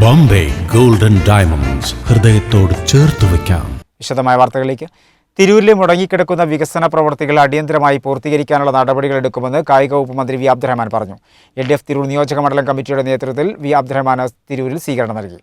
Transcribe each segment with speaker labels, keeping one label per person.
Speaker 1: Bombay golden diamonds, ഹൃദയത്തോട് ചേർത്ത് വയ്ക്കാം.
Speaker 2: വിശദമായ വാർത്തകളിലേക്ക്. തിരൂരിലെ മുടങ്ങിക്കിടക്കുന്ന വികസന പ്രവർത്തികൾ അടിയന്തരമായി പൂർത്തീകരിക്കാനുള്ള നടപടികൾ എടുക്കുമെന്ന് കായിക വകുപ്പ് മന്ത്രി വി അബ്ദുറഹ്മാൻ പറഞ്ഞു. LDF തിരൂർ നിയോജക മണ്ഡലം കമ്മിറ്റിയുടെ നേതൃത്വത്തിൽ വി അബ്ദുറഹ്മാൻ തിരൂരിൽ സ്വീകരണം നൽകി.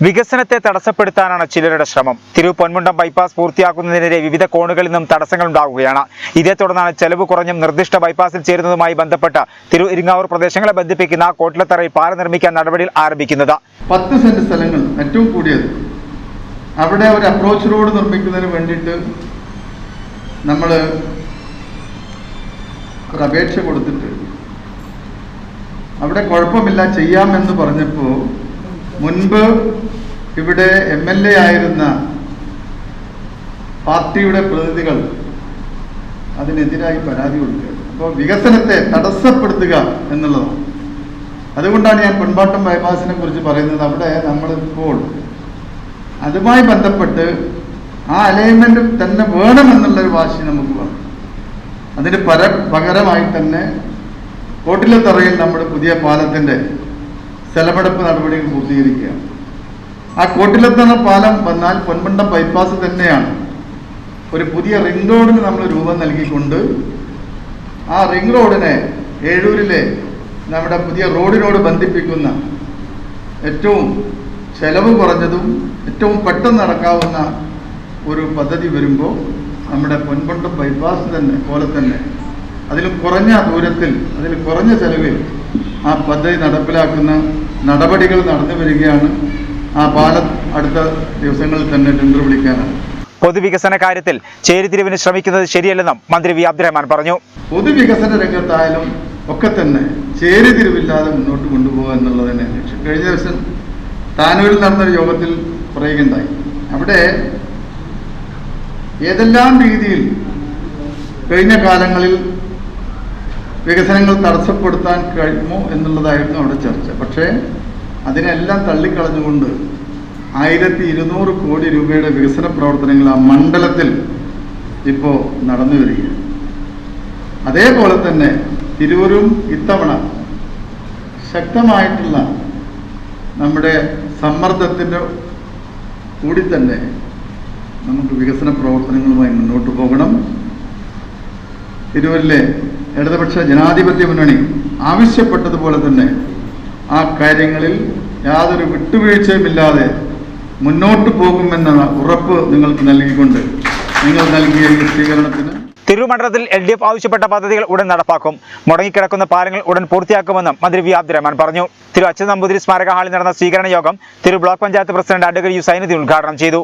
Speaker 2: വികസനത്തെ തടസ്സപ്പെടുത്താനാണ് ചിലരുടെ ശ്രമം. തിരൂർ പൊന്മുണ്ടം ബൈപ്പാസ് പൂർത്തിയാക്കുന്നതിനെതിരെ വിവിധ കോണുകളിൽ നിന്നും തടസ്സങ്ങൾ ഉണ്ടാവുകയാണ്. ഇതേ തുടർന്നാണ് ചെലവ് കുറഞ്ഞും നിർദ്ദിഷ്ട ബൈപ്പാസിൽ ചേരുന്നതുമായി ബന്ധപ്പെട്ട് തിരൂർ ഇരിങ്ങാവൂർ പ്രദേശങ്ങളെ ബന്ധിപ്പിക്കുന്ന കോട്ടിലത്തറയിൽ പാലം നിർമ്മിക്കാൻ നടപടികൾ ആരംഭിക്കുന്നത്.
Speaker 3: 10 സെന്റ് സ്ഥലങ്ങൾ ഏറ്റവും കൂടിയത് അവിടെ ഒരു അപ്രോച്ച് റോഡ് നിർമ്മിക്കുന്നതിന് വേണ്ടിയിട്ട് നമ്മൾ ഒരു അപേക്ഷ കൊടുത്തിട്ട് അവിടെ കുഴപ്പമില്ല ചെയ്യാമെന്ന് പറഞ്ഞപ്പോൾ മുൻപ് ഇവിടെ MLA ആയിരുന്ന പാർട്ടിയുടെ പ്രതിനിധികൾ അതിനെതിരായി പരാതി കൊടുക്കുക. അപ്പോൾ വികസനത്തെ തടസ്സപ്പെടുത്തുക എന്നുള്ളതാണ്. അതുകൊണ്ടാണ് ഞാൻ പൊൻപാട്ടം ബൈപ്പാസിനെ കുറിച്ച് പറയുന്നത്. അവിടെ നമ്മളിപ്പോൾ അതുമായി ബന്ധപ്പെട്ട് ആ അലൈൻമെന്റ് തന്നെ വേണമെന്നുള്ളൊരു വാശി നമുക്ക് വേണം. അതിന് പകരമായി തന്നെ കോട്ടിലത്തറയിൽ നമ്മുടെ പുതിയ പാലത്തിൻ്റെ സ്ഥലമെടുപ്പ് നടപടികൾ പൂർത്തീകരിക്കുകയാണ്. ആ കോട്ടിലത്തറ പാലം വന്നാൽ പൊന്മുണ്ടം ബൈപ്പാസ് തന്നെയാണ്. ഒരു പുതിയ റിംഗ് റോഡിന് നമ്മൾ രൂപം നൽകിക്കൊണ്ട് ആ റിംഗ് റോഡിനെ ഏഴൂരിലെ നമ്മുടെ പുതിയ റോഡിനോട് ബന്ധിപ്പിക്കുന്ന ഏറ്റവും ചെലവ് കുറഞ്ഞതും ഏറ്റവും പെട്ടെന്ന് നടക്കാവുന്ന ഒരു പദ്ധതി വരുമ്പോൾ നമ്മുടെ പൊന്മുണ്ടം ബൈപ്പാസ് പോലെ തന്നെ അതിലും കുറഞ്ഞ ദൂരത്തിൽ അതിൽ കുറഞ്ഞ ചെലവിൽ ആ പദ്ധതി നടപ്പിലാക്കുന്ന നടപടികൾ നടന്നു വരികയാണ്. ആ പാലം അടുത്ത ദിവസങ്ങളിൽ തന്നെ ടെൻഡർ വിളിക്കാനാണ്.
Speaker 2: പൊതുവികസന കാര്യത്തിൽ ചേരിതിരിവിന് ശ്രമിക്കുന്നത് ശരിയല്ലെന്നും മന്ത്രി വി അബ്ദുറഹ്മാൻ പറഞ്ഞു.
Speaker 3: പൊതുവികസന രംഗത്തായാലും ഒക്കെ തന്നെ ചേരിതിരിവില്ലാതെ മുന്നോട്ട് കൊണ്ടുപോകുക എന്നുള്ളത് തന്നെ ലക്ഷ്യം. കഴിഞ്ഞ ദിവസം താനൂരിൽ നടന്നൊരു യോഗത്തിൽ പറയുകയുണ്ടായി. അവിടെ ഏതെല്ലാം രീതിയിൽ കഴിഞ്ഞ കാലങ്ങളിൽ വികസനങ്ങൾ തടസ്സപ്പെടുത്താൻ കഴിയുമോ എന്നുള്ളതായിരുന്നു അവിടെ ചർച്ച. പക്ഷേ അതിനെല്ലാം തള്ളിക്കളഞ്ഞുകൊണ്ട് 1200 കോടി രൂപയുടെ വികസന പ്രവർത്തനങ്ങൾ ആ മണ്ഡലത്തിൽ ഇപ്പോൾ നടന്നു വരികയാണ്. അതേപോലെ തന്നെ തിരൂരും ഇത്തവണ ശക്തമായിട്ടുള്ള നമ്മുടെ സമ്മർദ്ദത്തിൻ്റെ കൂടി തന്നെ നമുക്ക് വികസന പ്രവർത്തനങ്ങളുമായി മുന്നോട്ട് പോകണം. തിരൂരിലെ ഇടതുപക്ഷ ജനാധിപത്യ മുന്നണി ആവശ്യപ്പെട്ടതുപോലെ തന്നെ ആ കാര്യങ്ങളിൽ യാതൊരു വിട്ടുവീഴ്ചയുമില്ലാതെ മുന്നോട്ട് പോകുമെന്ന ഉറപ്പ് നിങ്ങൾക്ക് നൽകിക്കൊണ്ട് നിങ്ങൾ നൽകിയ ഈ സ്വീകരണത്തിന്
Speaker 2: തിരൂർ മണ്ഡലത്തിൽ LDF ആവശ്യപ്പെട്ട പദ്ധതികൾ ഉടൻ നടപ്പാക്കും. മുടങ്ങിക്കിടക്കുന്ന പാലങ്ങൾ ഉടൻ പൂർത്തിയാക്കുമെന്നും മന്ത്രി വി അബ്ദുറഹ്മാൻ പറഞ്ഞു. തിരു അച്യുത നമ്പൂതിരി സ്മാരക ഹാളിൽ നടന്ന സ്വീകരണ യോഗം തിരു block panchayat president advocate U Sainuddin ഉദ്ഘാടനം ചെയ്തു.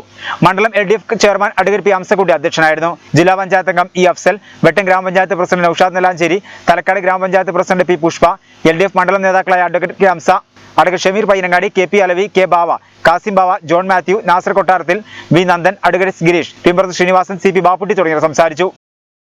Speaker 2: മണ്ഡലം LDF chairman advocate P Amsakutty അധ്യക്ഷനായിരുന്നു. ജില്ലാ പഞ്ചായത്ത് അംഗം ഇ അഫ്സൽ, വെട്ടം ഗ്രാമപഞ്ചായത്ത് പ്രസിഡന്റ് നൌഷാദ് നെലാഞ്ചേരി, തലക്കാട് ഗ്രാമപഞ്ചായത്ത് പ്രസിഡന്റ് പി പുഷ്പ, LDF മണ്ഡലം നേതാക്കളായ advocate K Hamsa, advocate Shameer Payyanangadi, KP Alavi, K Bava, Kasim Bava, John Mathew, Nasar കൊട്ടാരത്തിൽ, വി നന്ദൻ, അഡ്വക്കേറ്റ് ഗിരീഷ്, ടിമ്പർത്ത് ശ്രീനിവാസൻ, CP ബാപ്പുട്ടി തുടങ്ങിയവർ സംസാരിച്ചു.